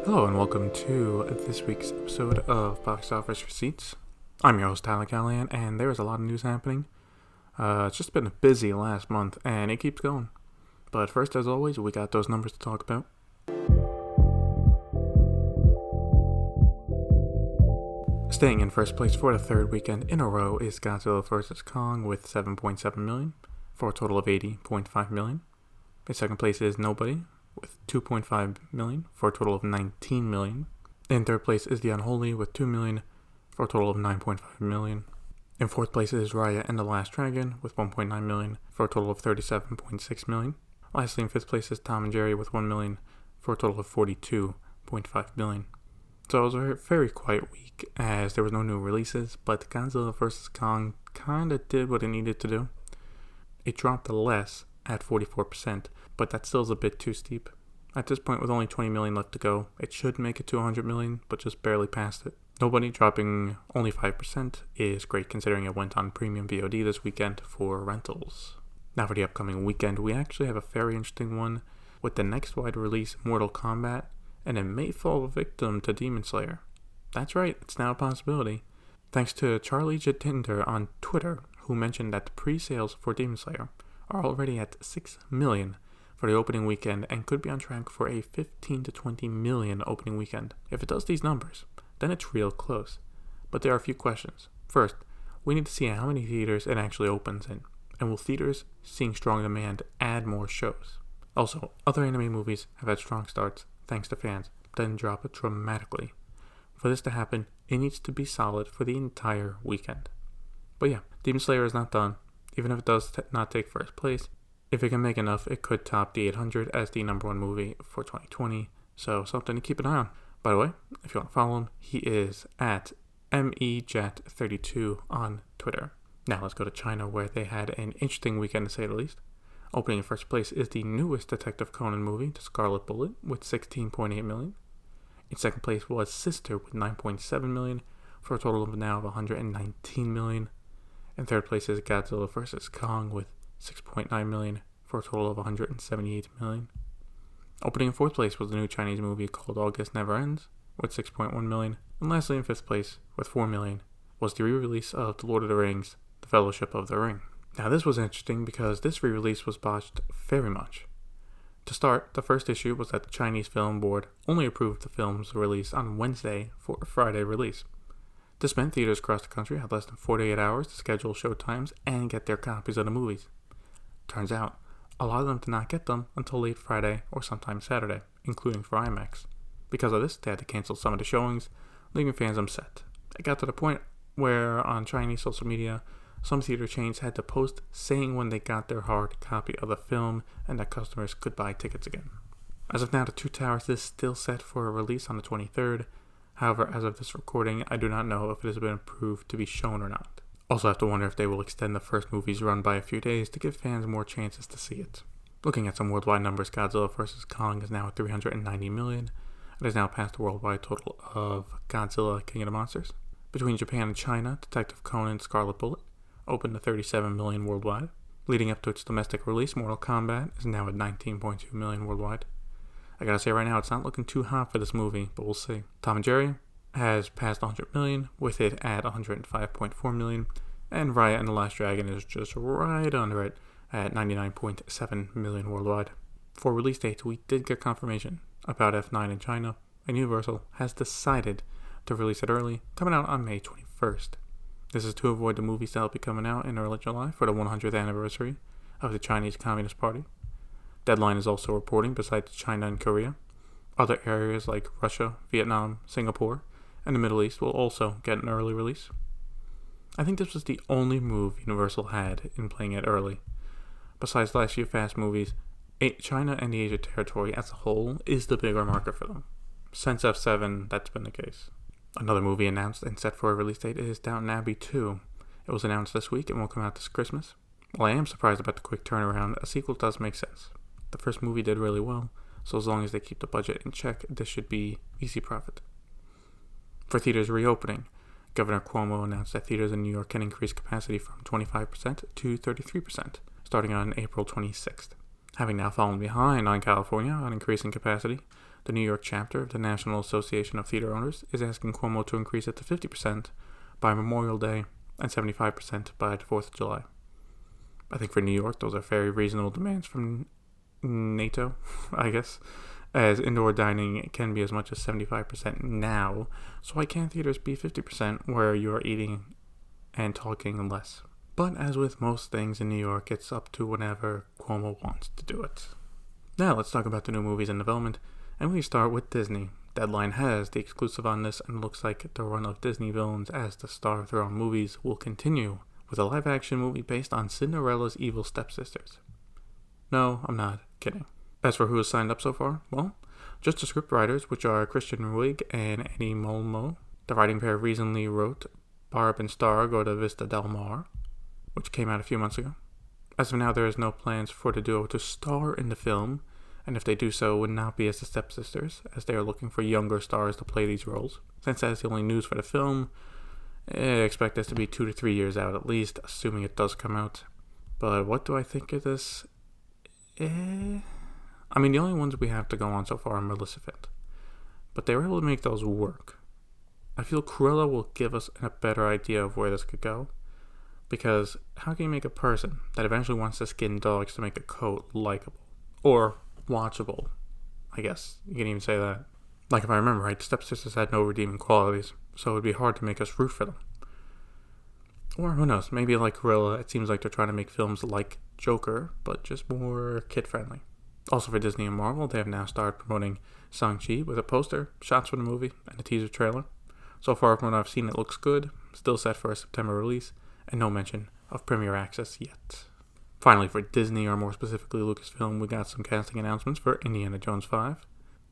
Hello and welcome to this week's episode of Box Office Receipts. I'm your host Tyler Callahan, and there is a lot of news happening. It's just been a busy last month, and it keeps going. But first, as always, we got those numbers to talk about. Staying in first place for the third weekend in a row is Godzilla vs. Kong with 7.7 million, for a total of 80.5 million. In second place is Nobody with 2.5 million, for a total of 19 million. In third place is The Unholy with 2 million, for a total of 9.5 million. In fourth place is Raya and the Last Dragon with 1.9 million, for a total of 37.6 million. Lastly, in fifth place is Tom and Jerry with 1 million, for a total of 42.5 million. So it was a very quiet week as there was no new releases, but Godzilla vs. Kong kinda did what it needed to do. It dropped less at 44%, but that still is a bit too steep. At this point, with only 20 million left to go, it should make it to 100 million, but just barely past it. Nobody dropping only 5% is great considering it went on premium VOD this weekend for rentals. Now for the upcoming weekend, we actually have a very interesting one with the next wide release, Mortal Kombat, and it may fall victim to Demon Slayer. That's right, it's now a possibility. Thanks to Charlie Jatinder on Twitter, who mentioned that the pre-sales for Demon Slayer are already at 6 million for the opening weekend and could be on track for a 15 to 20 million opening weekend. If it does these numbers, then it's real close. But there are a few questions. First, we need to see how many theaters it actually opens in, and will theaters seeing strong demand add more shows? Also, other anime movies have had strong starts thanks to fans, then drop it dramatically. For this to happen, it needs to be solid for the entire weekend. But yeah, Demon Slayer is not done. Even if it does not take first place, if it can make enough, it could top the 800 as the number one movie for 2020, so something to keep an eye on. By the way, if you want to follow him, he is at MEJet32 on Twitter. Now let's go to China, where they had an interesting weekend to say the least. Opening in first place is the newest Detective Conan movie, The Scarlet Bullet, with 16.8 million. In second place was Sister with 9.7 million, for a total of now of 119 million. In third place is Godzilla vs. Kong with 6.9 million, for a total of 178 million. Opening in fourth place was the new Chinese movie called August Never Ends, with 6.1 million. And lastly, in fifth place, with 4 million, was the re-release of The Lord of the Rings, The Fellowship of the Ring. Now this was interesting because this re-release was botched very much. To start, the first issue was that the Chinese Film Board only approved the film's release on Wednesday for a Friday release. This meant theaters across the country had less than 48 hours to schedule show times and get their copies of the movies. Turns out, a lot of them did not get them until late Friday or sometimes Saturday, including for IMAX. Because of this, they had to cancel some of the showings, leaving fans upset. It got to the point where, on Chinese social media, some theater chains had to post saying when they got their hard copy of the film and that customers could buy tickets again. As of now, The Two Towers is still set for a release on the 23rd. However, as of this recording, I do not know if it has been approved to be shown or not. Also have to wonder if they will extend the first movie's run by a few days to give fans more chances to see it. Looking at some worldwide numbers, Godzilla vs. Kong is now at 390 million. It has now passed the worldwide total of Godzilla King of the Monsters. Between Japan and China, Detective Conan Scarlet Bullet opened to 37 million worldwide. Leading up to its domestic release, Mortal Kombat is now at 19.2 million worldwide. I gotta say right now, it's not looking too hot for this movie, but we'll see. Tom and Jerry has passed 100 million, with it at 105.4 million, and Raya and the Last Dragon is just right under it at 99.7 million worldwide. For release dates, we did get confirmation about F9 in China, and Universal has decided to release it early, coming out on May 21st. This is to avoid the movie that'll be coming out in early July for the 100th anniversary of the Chinese Communist Party. Deadline is also reporting, besides China and Korea, other areas like Russia, Vietnam, Singapore, and the Middle East will also get an early release. I think this was the only move Universal had in playing it early. Besides the last few Fast movies, China and the Asia territory as a whole is the bigger market for them. Since F7, that's been the case. Another movie announced and set for a release date is Downton Abbey 2. It was announced this week and will come out this Christmas. While I am surprised about the quick turnaround, a sequel does make sense. The first movie did really well, so as long as they keep the budget in check, this should be easy profit. For theaters reopening, Governor Cuomo announced that theaters in New York can increase capacity from 25% to 33%, starting on April 26th. Having now fallen behind on California on increasing capacity, the New York chapter of the National Association of Theater Owners is asking Cuomo to increase it to 50% by Memorial Day and 75% by the 4th of July. I think for New York, those are very reasonable demands from NATO, I guess, as indoor dining can be as much as 75% now, so why can't theaters be 50% where you are eating and talking less? But as with most things in New York, it's up to whenever Cuomo wants to do it. Now let's talk about the new movies in development, and we start with Disney. Deadline has the exclusive on this, and looks like the run of Disney villains as the star of their own movies will continue with a live-action movie based on Cinderella's evil stepsisters. No, I'm not kidding. As for who has signed up so far, well, just the script writers, which are Christian Ruig and Eddie Molmo. The writing pair recently wrote Barb and Star Go to Vista Del Mar, which came out a few months ago. As of now, there is no plans for the duo to star in the film, and if they do so, it would not be as the stepsisters, as they are looking for younger stars to play these roles. Since that is the only news for the film, I expect this to be 2 to 3 years out at least, assuming it does come out. But what do I think of this? I mean, the only ones we have to go on so far are Maleficent, but they were able to make those work. I feel Cruella will give us a better idea of where this could go, because how can you make a person that eventually wants to skin dogs to make a coat likable? Or watchable, I guess. You can even say that. Like if I remember right, the stepsisters had no redeeming qualities, so it would be hard to make us root for them. Or who knows, maybe like Cruella, it seems like they're trying to make films like Joker, but just more kid-friendly. Also for Disney and Marvel, they have now started promoting Shang-Chi with a poster, shots from the movie, and a teaser trailer. So far from what I've seen, it looks good, still set for a September release, and no mention of premiere access yet. Finally, for Disney, or more specifically Lucasfilm, we got some casting announcements for Indiana Jones 5.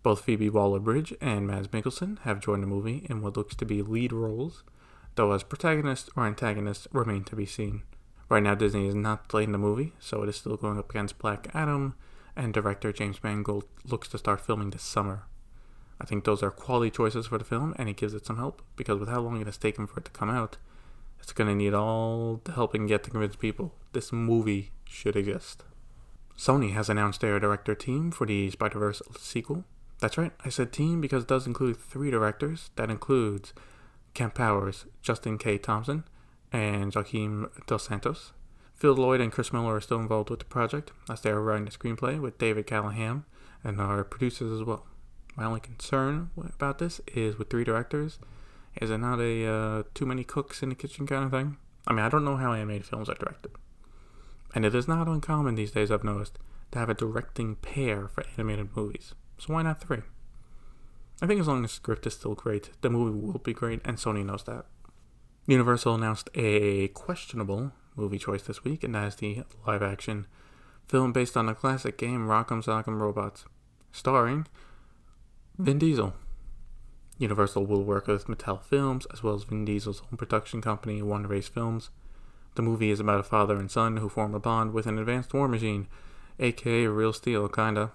Both Phoebe Waller-Bridge and Mads Mikkelsen have joined the movie in what looks to be lead roles, though as protagonists or antagonists remain to be seen. Right now, Disney is not playing the movie, so it is still going up against Black Adam, and director James Mangold looks to start filming this summer. I think those are quality choices for the film, and it gives it some help, because with how long it has taken for it to come out, it's going to need all the help it can get to convince people this movie should exist. Sony has announced their director team for the Spider-Verse sequel. That's right, I said team because it does include 3 directors. That includes Kemp Powers, Justin K. Thompson, and Joaquim Dos Santos. Phil Lloyd and Chris Miller are still involved with the project, as they are writing the screenplay with David Callahan and are producers as well. My only concern about this is with 3 directors, is it not a too many cooks in the kitchen kind of thing? I mean, I don't know how animated films are directed. And it is not uncommon these days, I've noticed, to have a directing pair for animated movies. So why not 3? I think as long as the script is still great, the movie will be great, and Sony knows that. Universal announced a questionable movie choice this week, and that is the live-action film based on the classic game Rock'em Sock'em Robots, starring Vin Diesel. Universal will work with Mattel Films, as well as Vin Diesel's own production company, One Race Films. The movie is about a father and son who form a bond with an advanced war machine, aka real steel, kinda.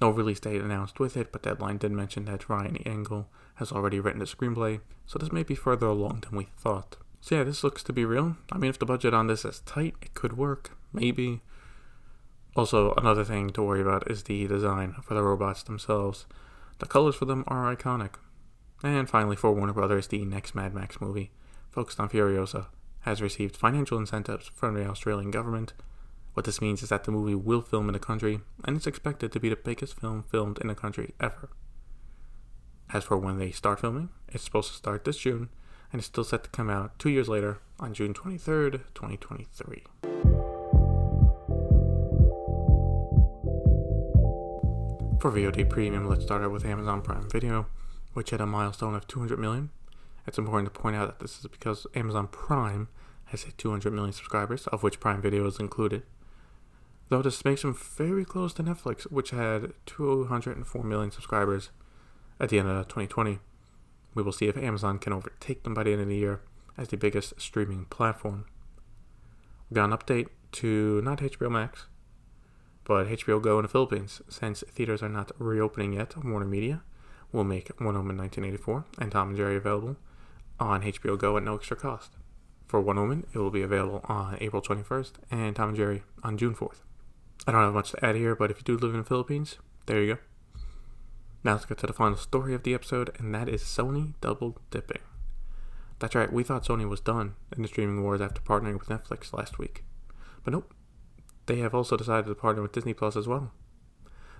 No release date announced with it, but Deadline did mention that Ryan Engel has already written the screenplay, so this may be further along than we thought. So yeah, this looks to be real. I mean, if the budget on this is tight, it could work, maybe. Also, another thing to worry about is the design for the robots themselves. The colors for them are iconic. And finally, for Warner Brothers, the next Mad Max movie, focused on Furiosa, has received financial incentives from the Australian government. What this means is that the movie will film in the country, and it's expected to be the biggest film filmed in the country ever. As for when they start filming, it's supposed to start this June, and it's still set to come out 2 years later on June 23rd, 2023. For VOD Premium, let's start out with Amazon Prime Video, which hit a milestone of 200 million. It's important to point out that this is because Amazon Prime has hit 200 million subscribers, of which Prime Video is included. Though this makes them very close to Netflix, which had 204 million subscribers at the end of 2020. We will see if Amazon can overtake them by the end of the year as the biggest streaming platform. We got an update to not HBO Max, but HBO Go in the Philippines. Since theaters are not reopening yet, Warner Media will make Wonder Woman 1984 and Tom and Jerry available on HBO Go at no extra cost. For Wonder Woman, it will be available on April 21st and Tom and Jerry on June 4th. I don't have much to add here, but if you do live in the Philippines, there you go. Now let's get to the final story of the episode, and that is Sony double dipping. That's right, we thought Sony was done in the streaming wars after partnering with Netflix last week. But nope, they have also decided to partner with Disney Plus as well.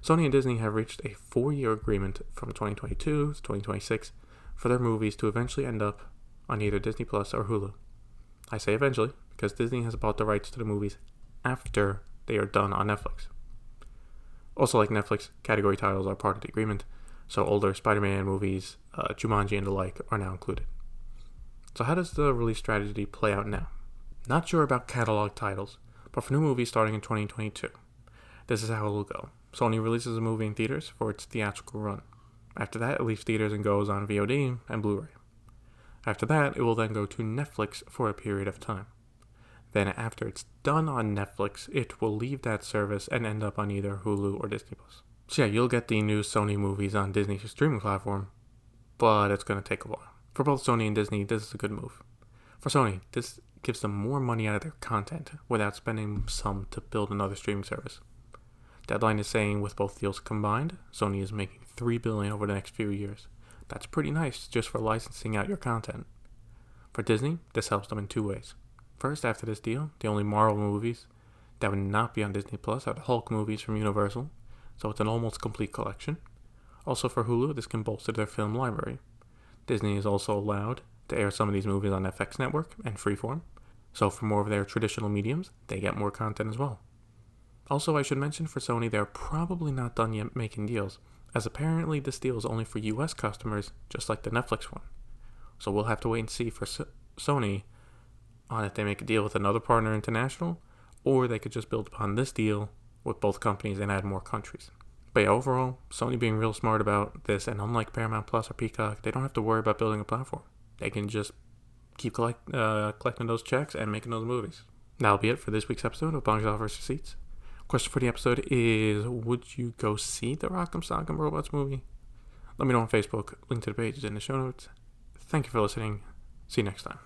Sony and Disney have reached a 4-year agreement from 2022 to 2026 for their movies to eventually end up on either Disney Plus or Hulu. I say eventually because Disney has bought the rights to the movies after they are done on Netflix. Also, like Netflix, category titles are part of the agreement, so older Spider-Man movies, Jumanji and the like are now included. So how does the release strategy play out now? Not sure about catalog titles, but for new movies starting in 2022, this is how it will go. Sony releases a movie in theaters for its theatrical run. After that, it leaves theaters and goes on VOD and Blu-ray. After that, it will then go to Netflix for a period of time. Then after it's done on Netflix, it will leave that service and end up on either Hulu or Disney+. So yeah, you'll get the new Sony movies on Disney's streaming platform, but it's going to take a while. For both Sony and Disney, this is a good move. For Sony, this gives them more money out of their content without spending some to build another streaming service. Deadline is saying with both deals combined, Sony is making $3 billion over the next few years. That's pretty nice just for licensing out your content. For Disney, this helps them in 2 ways. First, after this deal, the only Marvel movies that would not be on Disney Plus are the Hulk movies from Universal, so it's an almost complete collection. Also for Hulu, this can bolster their film library. Disney is also allowed to air some of these movies on FX Network and Freeform, so for more of their traditional mediums, they get more content as well. Also, I should mention for Sony, they're probably not done yet making deals, as apparently this deal is only for US customers, just like the Netflix one. So we'll have to wait and see for Sony on if they make a deal with another partner international, or they could just build upon this deal with both companies and add more countries. But yeah, overall, Sony being real smart about this, and unlike Paramount Plus or Peacock, they don't have to worry about building a platform. They can just keep collecting those checks and making those movies. That'll be it for this week's episode of Box Office Receipts. Question for the episode is, would you go see the Rock'em Sock'em Robots movie? Let me know on Facebook. Link to the page is in the show notes. Thank you for listening. See you next time.